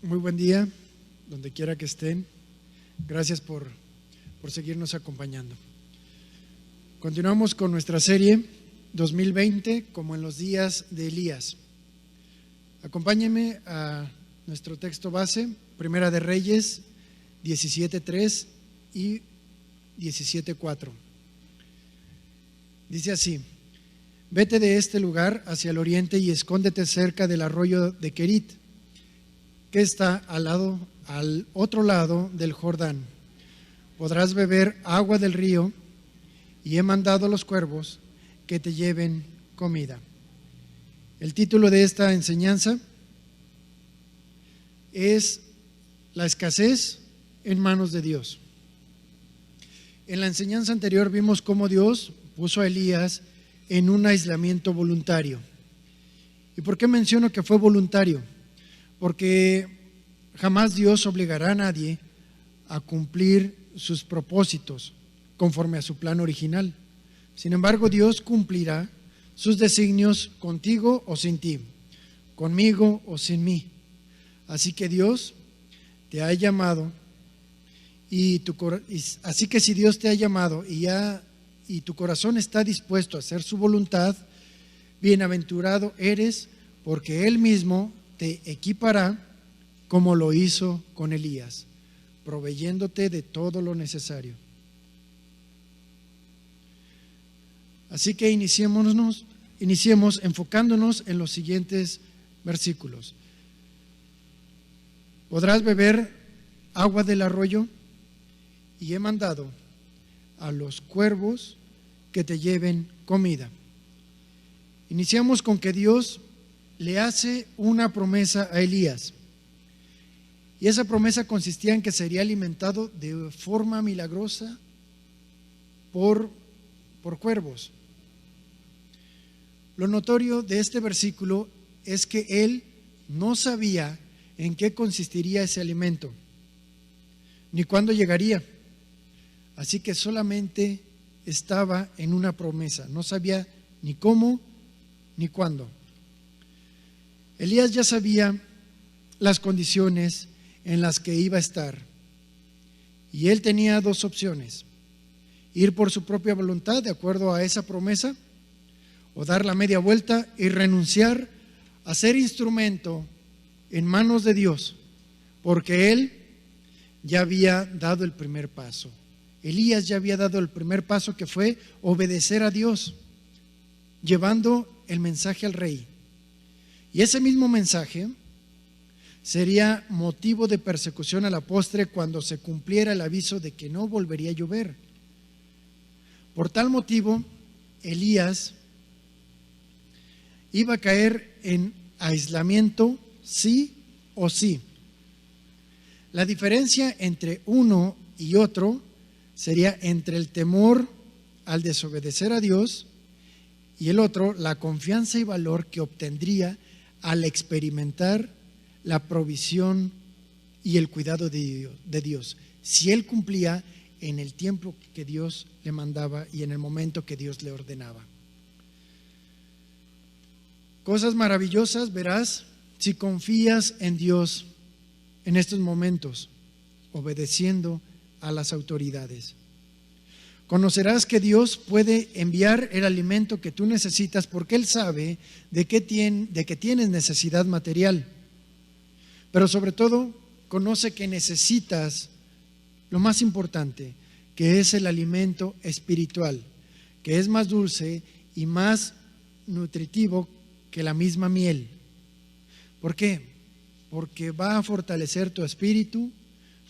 Muy buen día, donde quiera que estén. Gracias por seguirnos acompañando. Continuamos con nuestra serie 2020, como en los días de Elías. Acompáñenme a nuestro texto base, Primera de Reyes 17:3 y 17:4. Dice así: Vete de este lugar hacia el oriente y escóndete cerca del arroyo de Querit, que está al otro lado del Jordán. Podrás beber agua del río, y he mandado a los cuervos que te lleven comida. El título de esta enseñanza es La escasez en manos de Dios. En la enseñanza anterior vimos cómo Dios puso a Elías en un aislamiento voluntario. ¿Y por qué menciono que fue voluntario? Porque jamás Dios obligará a nadie a cumplir sus propósitos conforme a su plan original. Sin embargo, Dios cumplirá sus designios contigo o sin ti, conmigo o sin mí. Así que Dios te ha llamado así que si Dios te ha llamado y tu corazón está dispuesto a hacer su voluntad, bienaventurado eres, porque Él mismo te equipará como lo hizo con Elías, proveyéndote de todo lo necesario. Así que iniciemos enfocándonos en los siguientes versículos. Podrás beber agua del arroyo, y he mandado a los cuervos que te lleven comida. Iniciamos con que Dios le hace una promesa a Elías. Y esa promesa consistía en que sería alimentado de forma milagrosa por cuervos. Lo notorio de este versículo es que él no sabía en qué consistiría ese alimento, ni cuándo llegaría. Así que solamente estaba en una promesa, no sabía ni cómo ni cuándo. Elías ya sabía las condiciones en las que iba a estar, y él tenía dos opciones: ir por su propia voluntad de acuerdo a esa promesa, o dar la media vuelta y renunciar a ser instrumento en manos de Dios, porque él ya había dado el primer paso. Elías ya había dado el primer paso, que fue obedecer a Dios, llevando el mensaje al rey. Y ese mismo mensaje sería motivo de persecución a la postre cuando se cumpliera el aviso de que no volvería a llover. Por tal motivo, Elías iba a caer en aislamiento sí o sí. La diferencia entre uno y otro sería entre el temor al desobedecer a Dios y el otro, la confianza y valor que obtendría al experimentar la provisión y el cuidado de Dios, si él cumplía en el tiempo que Dios le mandaba y en el momento que Dios le ordenaba. Cosas maravillosas verás si confías en Dios en estos momentos, obedeciendo a las autoridades. Conocerás que Dios puede enviar el alimento que tú necesitas, porque Él sabe de que tienes necesidad material. Pero sobre todo, conoce que necesitas lo más importante, que es el alimento espiritual, que es más dulce y más nutritivo que la misma miel. ¿Por qué? Porque va a fortalecer tu espíritu,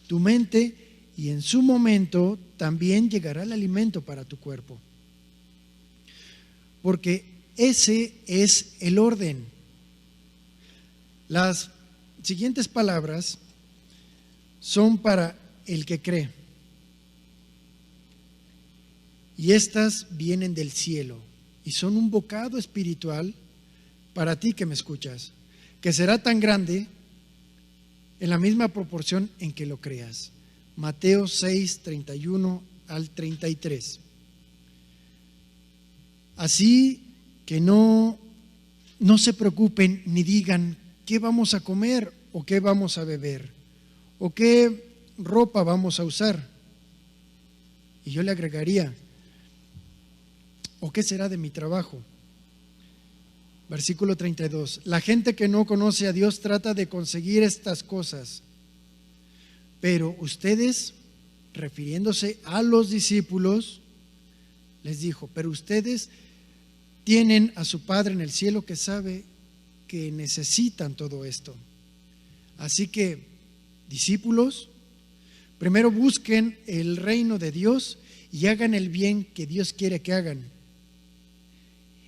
tu mente, y en su momento también llegará el alimento para tu cuerpo. Porque ese es el orden. Las siguientes palabras son para el que cree, y estas vienen del cielo y son un bocado espiritual para ti que me escuchas, que será tan grande en la misma proporción en que lo creas. Mateo 6, 31 al 33. Así que no se preocupen ni digan: ¿qué vamos a comer? ¿O qué vamos a beber? ¿O qué ropa vamos a usar? Y yo le agregaría, ¿o qué será de mi trabajo? Versículo 32. La gente que no conoce a Dios trata de conseguir estas cosas, pero ustedes, refiriéndose a los discípulos, les dijo, pero ustedes tienen a su Padre en el cielo que sabe que necesitan todo esto. Así que, discípulos, primero busquen el reino de Dios y hagan el bien que Dios quiere que hagan,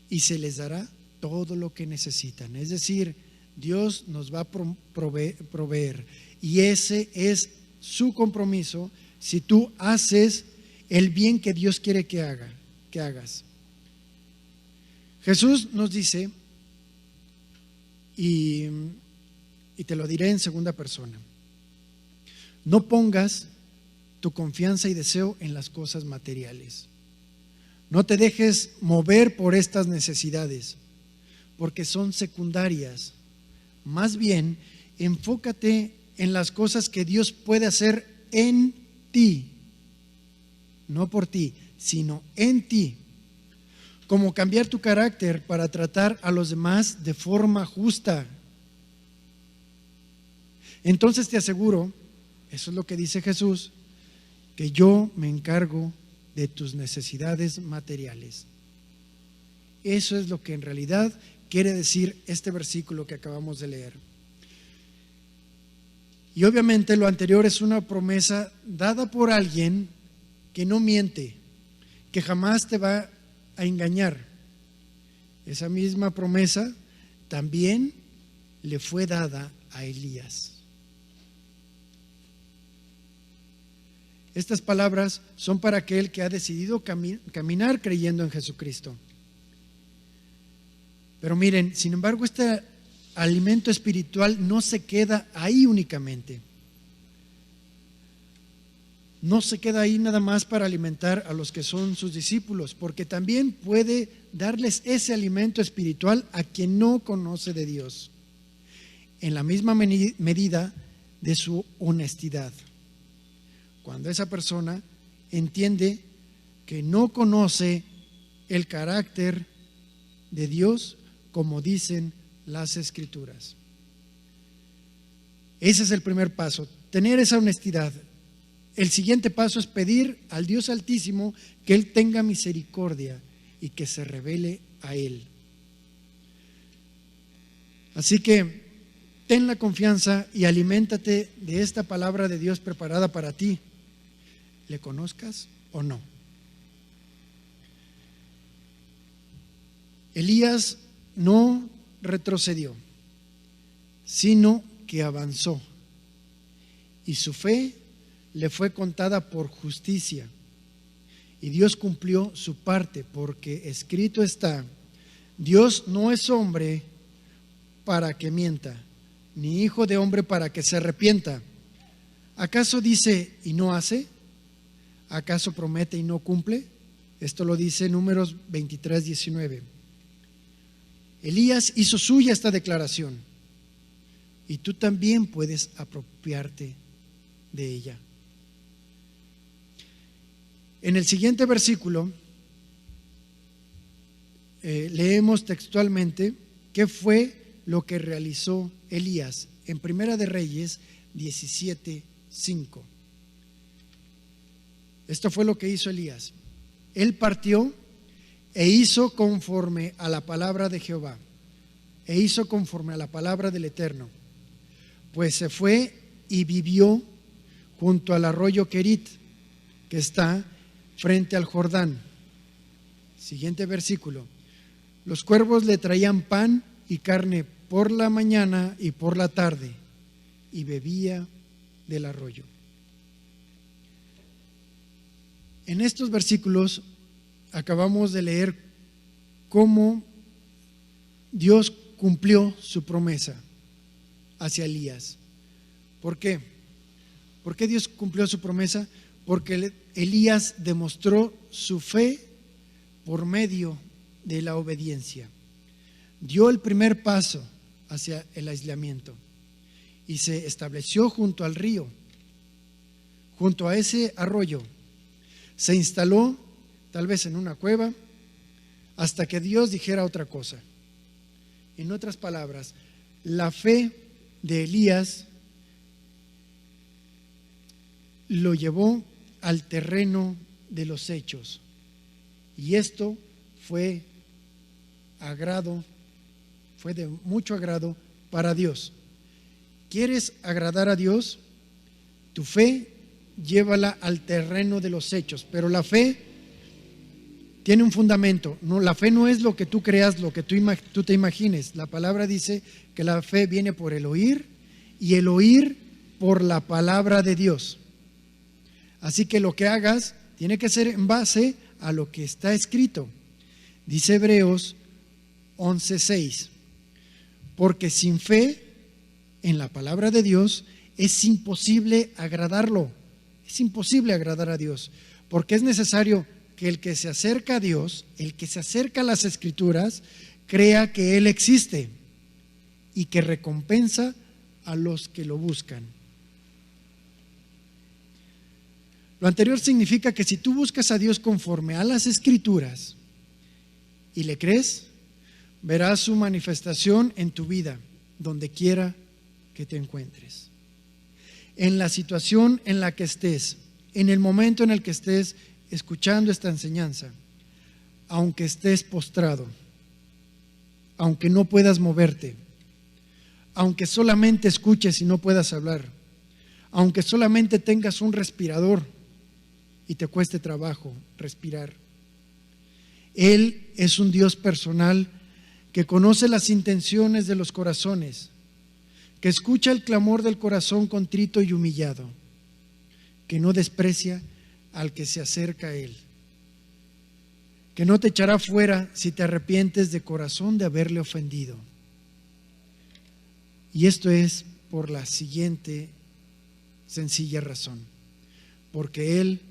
y se les dará todo lo que necesitan. Es decir, Dios nos va a proveer, y ese es su compromiso si tú haces el bien que Dios quiere que hagas. Jesús nos dice, y te lo diré en segunda persona, no pongas tu confianza y deseo en las cosas materiales. No te dejes mover por estas necesidades, porque son secundarias. Más bien, enfócate en las cosas que Dios puede hacer en ti, no por ti, sino en ti. Como cambiar tu carácter para tratar a los demás de forma justa. Entonces te aseguro, eso es lo que dice Jesús, que yo me encargo de tus necesidades materiales. Eso es lo que en realidad quiere decir este versículo que acabamos de leer. Y obviamente lo anterior es una promesa dada por alguien que no miente, que jamás te va a engañar. Esa misma promesa también le fue dada a Elías. Estas palabras son para aquel que ha decidido caminar creyendo en Jesucristo. Pero miren, sin embargo, este alimento espiritual no se queda ahí únicamente. No se queda ahí nada más para alimentar a los que son sus discípulos, porque también puede darles ese alimento espiritual a quien no conoce de Dios, en la misma medida de su honestidad. Cuando esa persona entiende que no conoce el carácter de Dios, como dicen las Escrituras. Ese es el primer paso, tener esa honestidad. El siguiente paso es pedir al Dios Altísimo que Él tenga misericordia y que se revele a Él. Así que ten la confianza y aliméntate de esta palabra de Dios preparada para ti, le conozcas o no. Elías no retrocedió, sino que avanzó, y su fe le fue contada por justicia, y Dios cumplió su parte, porque escrito está: Dios no es hombre para que mienta, ni hijo de hombre para que se arrepienta. ¿Acaso dice y no hace? ¿Acaso promete y no cumple? Esto lo dice Números 23:19. Elías hizo suya esta declaración, y tú también puedes apropiarte de ella. En el siguiente versículo leemos textualmente qué fue lo que realizó Elías en Primera de Reyes 17:5. Esto fue lo que hizo Elías. Él partió e hizo conforme a la palabra de Jehová, e hizo conforme a la palabra del Eterno, pues se fue y vivió junto al arroyo Querit, que está frente al Jordán. Siguiente versículo. Los cuervos le traían pan y carne por la mañana y por la tarde, y bebía del arroyo. En estos versículos acabamos de leer cómo Dios cumplió su promesa hacia Elías. ¿Por qué? ¿Por qué Dios cumplió su promesa? Porque Elías demostró su fe por medio de la obediencia. Dio el primer paso hacia el aislamiento. y se estableció junto al río, junto a ese arroyo. Se instaló tal vez en una cueva hasta que Dios dijera otra cosa. En otras palabras, la fe de Elías lo llevó al terreno de los hechos, y esto fue de mucho agrado para Dios. ¿Quieres agradar a Dios? Tu fe llévala al terreno de los hechos, pero la fe tiene un fundamento. No, la fe no es lo que tú creas, lo que tú te imagines. La palabra dice que la fe viene por el oír, y el oír por la palabra de Dios. Así que lo que hagas tiene que ser en base a lo que está escrito. Dice Hebreos 11:6, porque sin fe en la palabra de Dios es imposible agradarlo. Es imposible agradar a Dios, porque es necesario que el que se acerca a Dios, el que se acerca a las Escrituras, crea que Él existe y que recompensa a los que lo buscan. Lo anterior significa que si tú buscas a Dios conforme a las Escrituras y le crees, verás su manifestación en tu vida, donde quiera que te encuentres. En la situación en la que estés, en el momento en el que estés escuchando esta enseñanza, aunque estés postrado, aunque no puedas moverte, aunque solamente escuches y no puedas hablar, aunque solamente tengas un respirador y te cueste trabajo respirar, Él es un Dios personal que conoce las intenciones de los corazones, que escucha el clamor del corazón contrito y humillado, que no desprecia al que se acerca a Él, que no te echará fuera si te arrepientes de corazón de haberle ofendido. Y esto es por la siguiente sencilla razón: porque Él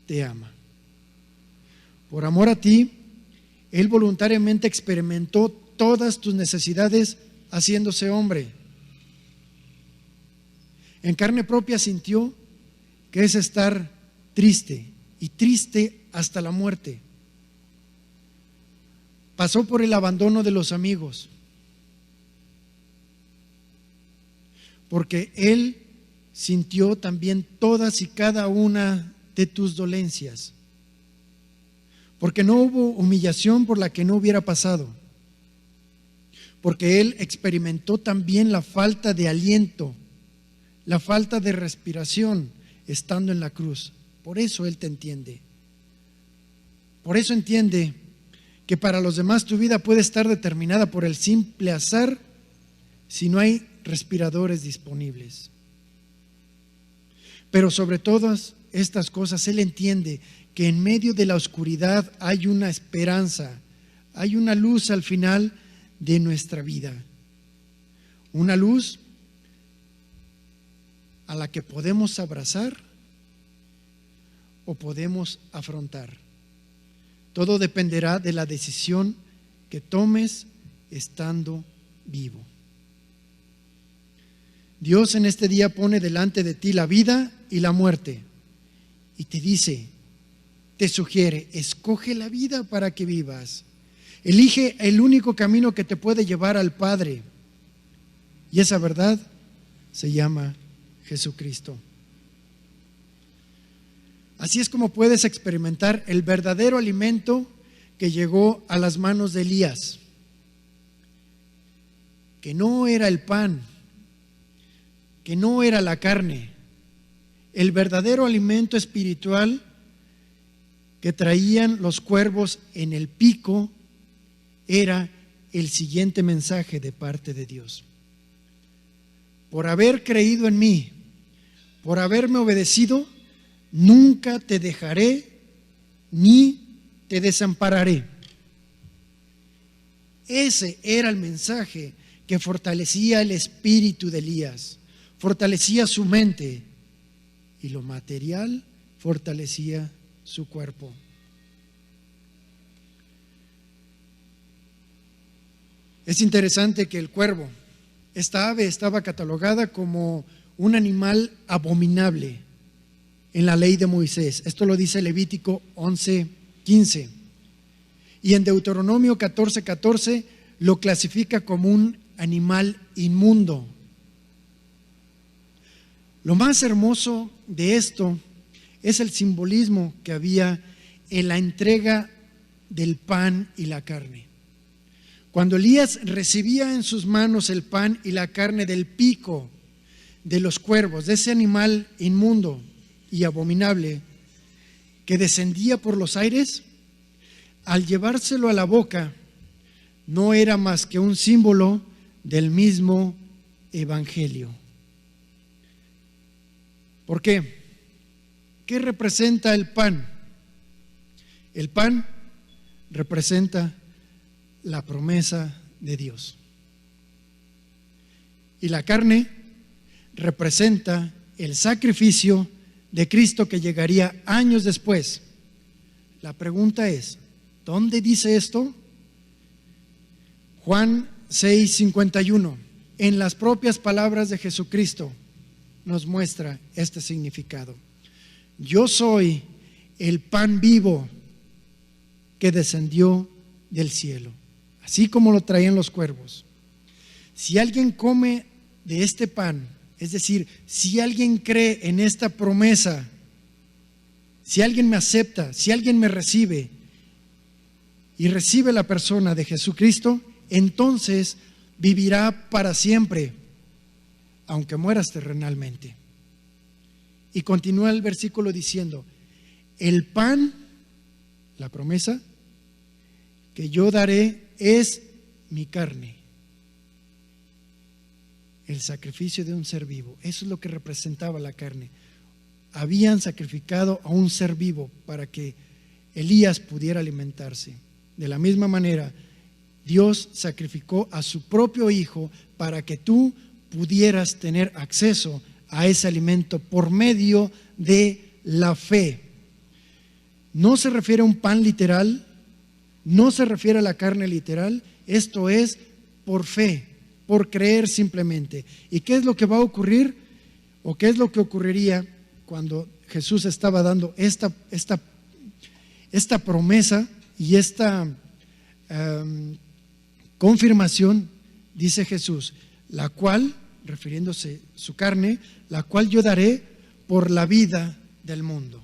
te ama. Por amor a ti, Él voluntariamente experimentó todas tus necesidades haciéndose hombre. En carne propia sintió que es estar triste, y triste hasta la muerte. Pasó por el abandono de los amigos, porque Él sintió también todas y cada una de tus dolencias, porque no hubo humillación por la que no hubiera pasado, porque Él experimentó también la falta de aliento, la falta de respiración estando en la cruz. Por eso Él te entiende. Por eso entiende que para los demás tu vida puede estar determinada por el simple azar si no hay respiradores disponibles. Pero sobre todas estas cosas, Él entiende que en medio de la oscuridad hay una esperanza, hay una luz al final de nuestra vida. Una luz a la que podemos abrazar o podemos afrontar. Todo dependerá de la decisión que tomes estando vivo. Dios en este día pone delante de ti la vida y la muerte y te dice, te sugiere, escoge la vida para que vivas. Elige el único camino que te puede llevar al Padre, y esa verdad se llama Jesucristo. Así es como puedes experimentar el verdadero alimento que llegó a las manos de Elías, que no era el pan, que no era la carne. El verdadero alimento espiritual que traían los cuervos en el pico era el siguiente mensaje de parte de Dios: por haber creído en mí, por haberme obedecido, nunca te dejaré ni te desampararé. Ese era el mensaje que fortalecía el espíritu de Elías, fortalecía su mente, y lo material fortalecía su cuerpo. Es interesante que el cuervo Esta ave estaba catalogada como un animal abominable en la ley de Moisés. Esto lo dice Levítico 11:15. Y en Deuteronomio 14:14 lo clasifica como un animal inmundo. Lo más hermoso de esto es el simbolismo que había en la entrega del pan y la carne. Cuando Elías recibía en sus manos el pan y la carne del pico de los cuervos, de ese animal inmundo y abominable que descendía por los aires, al llevárselo a la boca, no era más que un símbolo del mismo evangelio. ¿Por qué? ¿Qué representa el pan? El pan representa la promesa de Dios. Y la carne representa el sacrificio de Cristo que llegaría años después. La pregunta es, ¿dónde dice esto? Juan 6:51. En las propias palabras de Jesucristo nos muestra este significado. Yo soy el pan vivo que descendió del cielo, así como lo traían los cuervos. Si alguien come de este pan, es decir, si alguien cree en esta promesa, si alguien me acepta, si alguien me recibe y recibe la persona de Jesucristo, entonces vivirá para siempre, aunque mueras terrenalmente. Y continúa el versículo diciendo, el pan, la promesa, que yo daré es mi carne, el sacrificio de un ser vivo. Eso es lo que representaba la carne. Habían sacrificado a un ser vivo para que Elías pudiera alimentarse. De la misma manera, Dios sacrificó a su propio Hijo para que tú pudieras tener acceso a ese alimento por medio de la fe. No se refiere a un pan literal, no se refiere a la carne literal, esto es por fe, por creer simplemente. ¿Y qué es lo que va a ocurrir? ¿O qué es lo que ocurriría cuando Jesús estaba dando esta promesa y esta confirmación? Dice Jesús, la cual, refiriéndose a su carne, la cual yo daré por la vida del mundo.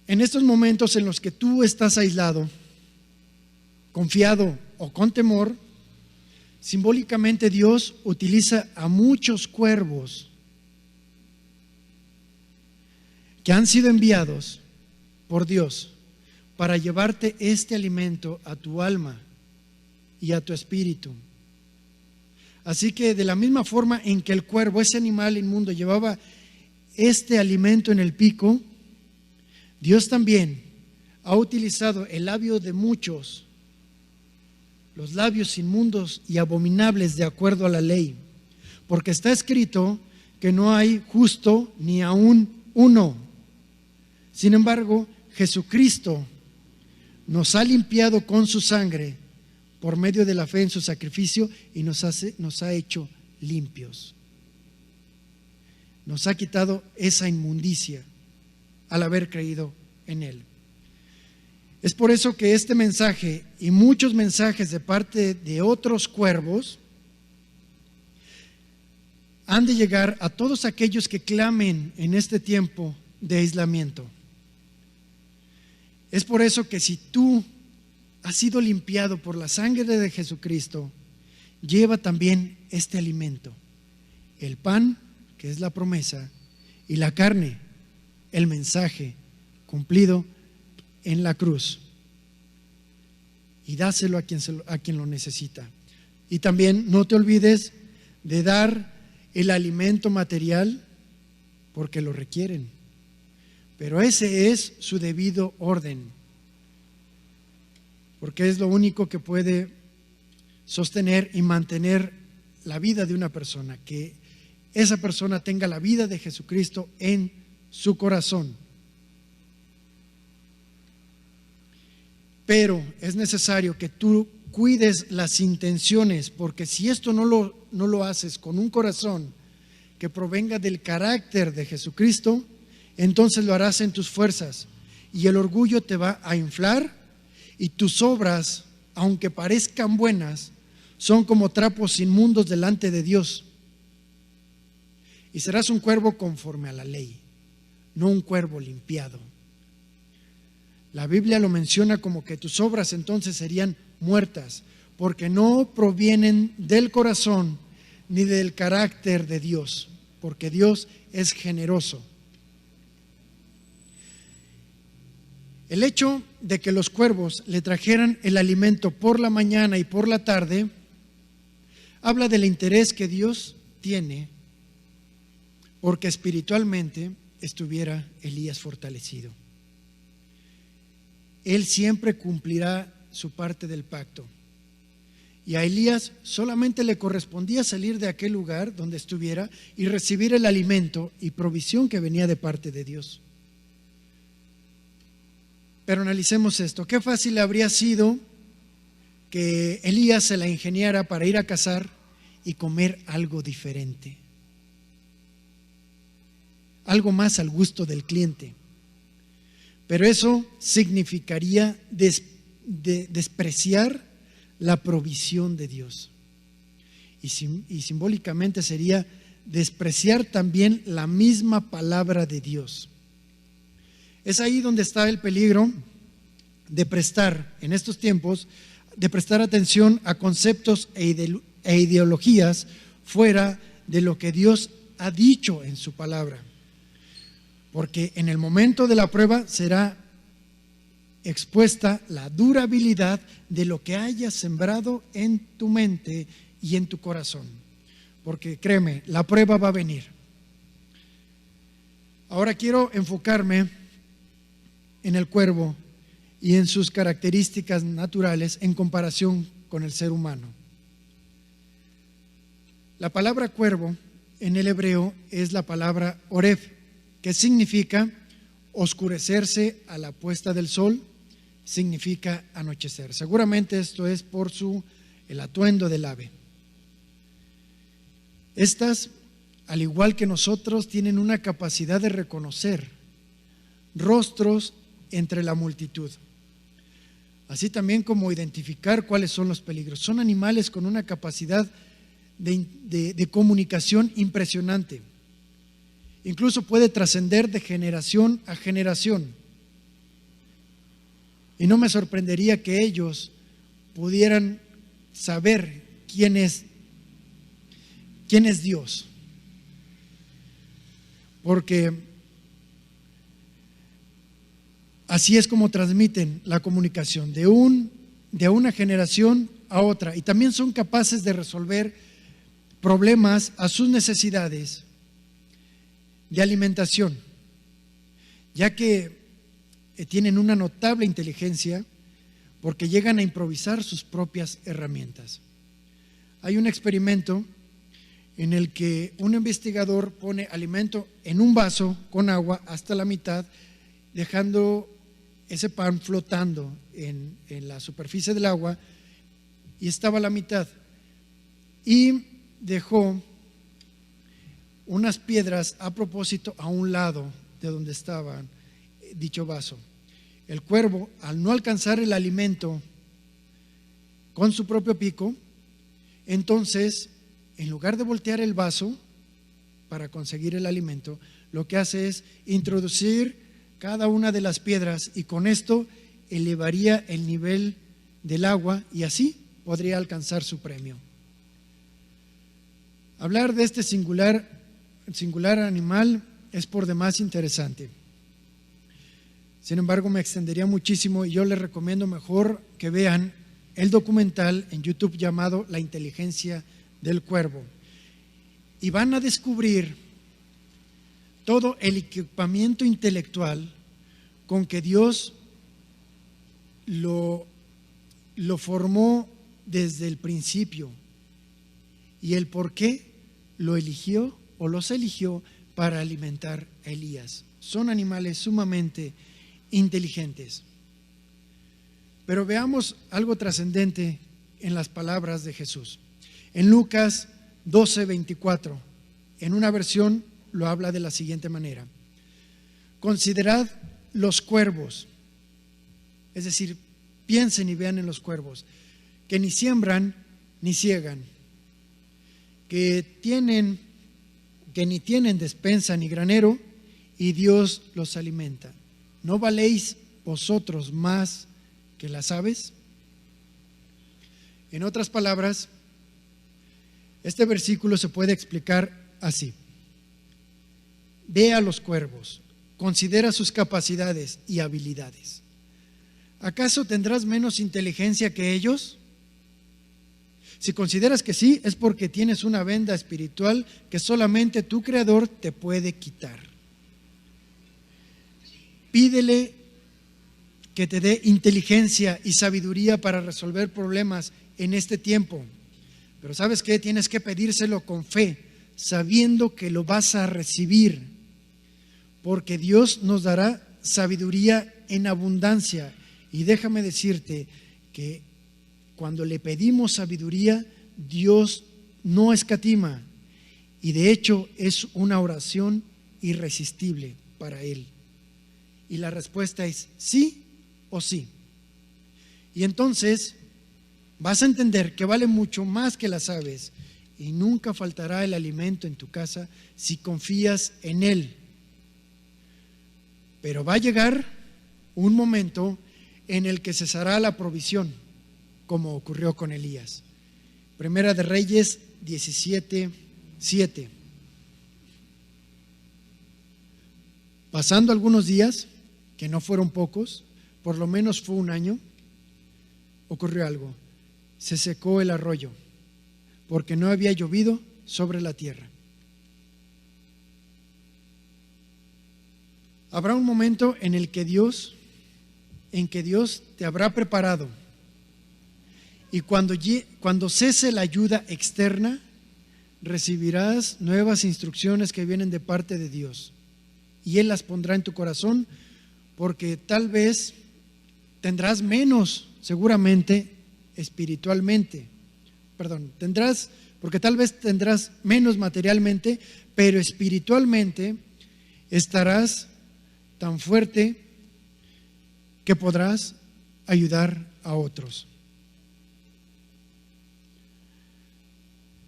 En estos momentos en los que tú estás aislado, confiado o con temor, simbólicamente Dios utiliza a muchos cuervos que han sido enviados por Dios para llevarte este alimento a tu alma y a tu espíritu. Así que de la misma forma en que el cuervo, ese animal inmundo, llevaba este alimento en el pico, Dios también ha utilizado el labio de muchos, los labios inmundos y abominables de acuerdo a la ley, porque está escrito que no hay justo ni aún uno. Sin embargo, Jesucristo nos ha limpiado con su sangre por medio de la fe en su sacrificio y nos ha hecho limpios. Nos ha quitado esa inmundicia al haber creído en Él. Es por eso que este mensaje y muchos mensajes de parte de otros cuervos han de llegar a todos aquellos que clamen en este tiempo de aislamiento. Es por eso que si tú has sido limpiado por la sangre de Jesucristo, lleva también este alimento, el pan, que es la promesa, y la carne, el mensaje cumplido en la cruz, y dáselo a quien lo necesita. Y también no te olvides de dar el alimento material porque lo requieren, pero ese es su debido orden, porque es lo único que puede sostener y mantener la vida de una persona, que esa persona tenga la vida de Jesucristo en su corazón. Pero es necesario que tú cuides las intenciones, porque si esto no lo haces con un corazón que provenga del carácter de Jesucristo, entonces lo harás en tus fuerzas y el orgullo te va a inflar y tus obras, aunque parezcan buenas, son como trapos inmundos delante de Dios. Y serás un cuervo conforme a la ley, no un cuervo limpiado. La Biblia lo menciona como que tus obras entonces serían muertas, porque no provienen del corazón ni del carácter de Dios, porque Dios es generoso. El hecho de que los cuervos le trajeran el alimento por la mañana y por la tarde habla del interés que Dios tiene porque espiritualmente estuviera Elías fortalecido. Él siempre cumplirá su parte del pacto. Y a Elías solamente le correspondía salir de aquel lugar donde estuviera y recibir el alimento y provisión que venía de parte de Dios. Pero analicemos esto. Qué fácil habría sido que Elías se la ingeniara para ir a cazar y comer algo diferente, algo más al gusto del cliente. Pero eso significaría despreciar la provisión de Dios. Y simbólicamente sería despreciar también la misma palabra de Dios. Es ahí donde está el peligro de prestar, en estos tiempos, de prestar atención a conceptos e ideologías fuera de lo que Dios ha dicho en su palabra. Porque en el momento de la prueba será expuesta la durabilidad de lo que hayas sembrado en tu mente y en tu corazón. Porque créeme, la prueba va a venir. Ahora quiero enfocarme en el cuervo y en sus características naturales en comparación con el ser humano. La palabra cuervo en el hebreo es la palabra oref, que significa oscurecerse a la puesta del sol, significa anochecer. Seguramente esto es por el atuendo del ave. Estas, al igual que nosotros, tienen una capacidad de reconocer rostros entre la multitud, así también como identificar cuáles son los peligros. Son animales con una capacidad de comunicación impresionante. Incluso puede trascender de generación a generación. Y no me sorprendería que ellos pudieran saber quién es Dios. Porque así es como transmiten la comunicación de una generación a otra. Y también son capaces de resolver problemas a sus necesidades de alimentación, ya que tienen una notable inteligencia porque llegan a improvisar sus propias herramientas. Hay un experimento en el que un investigador pone alimento en un vaso con agua hasta la mitad, dejando ese pan flotando en la superficie del agua, y estaba a la mitad, y dejó unas piedras a propósito a un lado de donde estaba dicho vaso. El cuervo, al no alcanzar el alimento con su propio pico, entonces, en lugar de voltear el vaso para conseguir el alimento, lo que hace es introducir cada una de las piedras, y con esto elevaría el nivel del agua y así podría alcanzar su premio. Hablar de este singular animal es por demás interesante. Sin embargo, me extendería muchísimo y yo les recomiendo mejor que vean el documental en YouTube llamado La inteligencia del cuervo. Y van a descubrir todo el equipamiento intelectual con que Dios lo formó desde el principio y el por qué lo eligió o los eligió para alimentar a Elías. Son animales sumamente inteligentes. Pero veamos algo trascendente en las palabras de Jesús. En Lucas 12:24, en una versión lo habla de la siguiente manera: considerad los cuervos, es decir, piensen y vean en los cuervos, que ni siembran ni ciegan, que ni tienen despensa ni granero, y Dios los alimenta. ¿No valéis vosotros más que las aves? En otras palabras, este versículo se puede explicar así: ve a los cuervos, considera sus capacidades y habilidades. ¿Acaso tendrás menos inteligencia que ellos? Si consideras que sí, es porque tienes una venda espiritual que solamente tu Creador te puede quitar. Pídele que te dé inteligencia y sabiduría para resolver problemas en este tiempo. Pero ¿sabes qué? Tienes que pedírselo con fe, sabiendo que lo vas a recibir, porque Dios nos dará sabiduría en abundancia. Y déjame decirte que cuando le pedimos sabiduría, Dios no escatima, y de hecho es una oración irresistible para Él. Y la respuesta es sí o sí. Y entonces vas a entender que vale mucho más que las aves, y nunca faltará el alimento en tu casa si confías en Él. Pero va a llegar un momento en el que cesará la provisión, como ocurrió con Elías. Primera de Reyes 17:7. Pasando algunos días, que no fueron pocos, por lo menos fue un año, ocurrió algo. Se secó el arroyo, porque no había llovido sobre la tierra. Habrá un momento en que Dios te habrá preparado, y cuando cese la ayuda externa, recibirás nuevas instrucciones que vienen de parte de Dios, y Él las pondrá en tu corazón, porque tal vez tendrás menos, seguramente, espiritualmente. Porque tal vez tendrás menos materialmente, pero espiritualmente estarás tan fuerte que podrás ayudar a otros.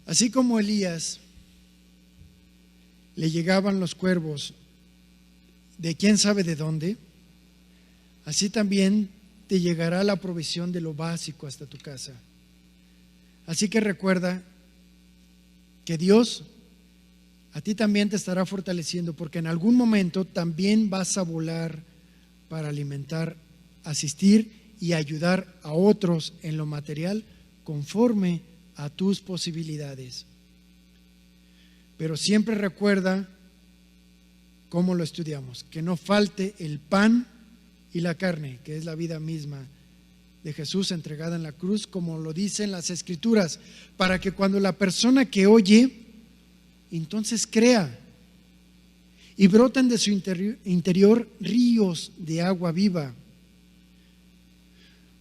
Así como Elías le llegaban los cuervos de quién sabe de dónde, así también te llegará la provisión de lo básico hasta tu casa. Así que recuerda que Dios a ti también te estará fortaleciendo, porque en algún momento también vas a volar para alimentar, asistir y ayudar a otros en lo material conforme a tus posibilidades. Pero siempre recuerda, como lo estudiamos, que no falte el pan y la carne, que es la vida misma de Jesús entregada en la cruz, como lo dicen las Escrituras, para que cuando la persona que oye, entonces crea, y broten de su interior ríos de agua viva.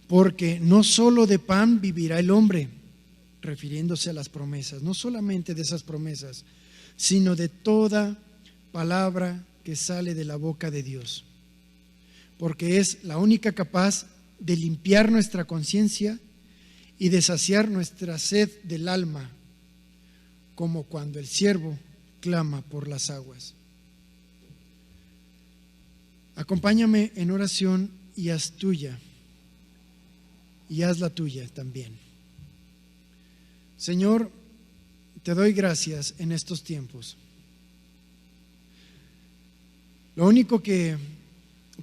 Porque no solo de pan vivirá el hombre, refiriéndose a las promesas, no solamente de esas promesas, sino de toda palabra que sale de la boca de Dios, porque es la única capaz de limpiar nuestra conciencia y de saciar nuestra sed del alma, como cuando el siervo clama por las aguas. Acompáñame en oración y haz la tuya también. Señor, te doy gracias en estos tiempos. Lo único que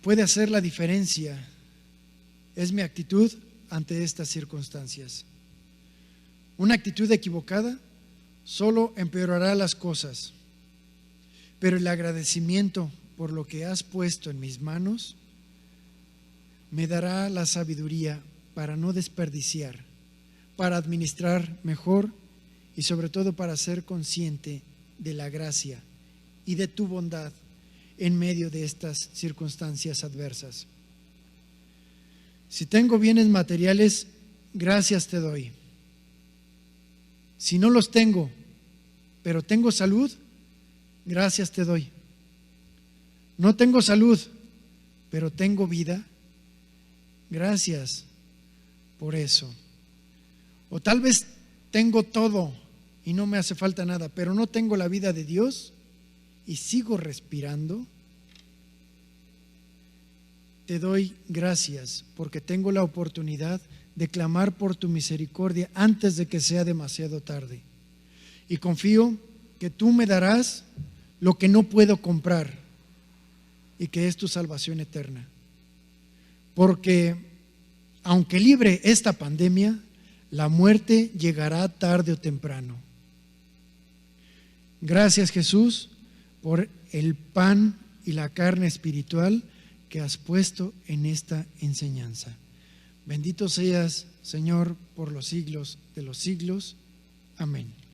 puede hacer la diferencia es mi actitud ante estas circunstancias. Una actitud equivocada solo empeorará las cosas, pero el agradecimiento por lo que has puesto en mis manos me dará la sabiduría para no desperdiciar, para administrar mejor y sobre todo para ser consciente de la gracia y de tu bondad en medio de estas circunstancias adversas. Si tengo bienes materiales, gracias te doy. Si no los tengo, pero tengo salud, gracias te doy. No tengo salud, pero tengo vida, gracias por eso. O tal vez tengo todo y no me hace falta nada, pero no tengo la vida de Dios y sigo respirando. Te doy gracias porque tengo la oportunidad de clamar por tu misericordia antes de que sea demasiado tarde. Y confío que tú me darás lo que no puedo comprar y que es tu salvación eterna. Porque aunque libre esta pandemia, la muerte llegará tarde o temprano. Gracias, Jesús, por el pan y la carne espiritual que has puesto en esta enseñanza. Bendito seas, Señor, por los siglos de los siglos. Amén.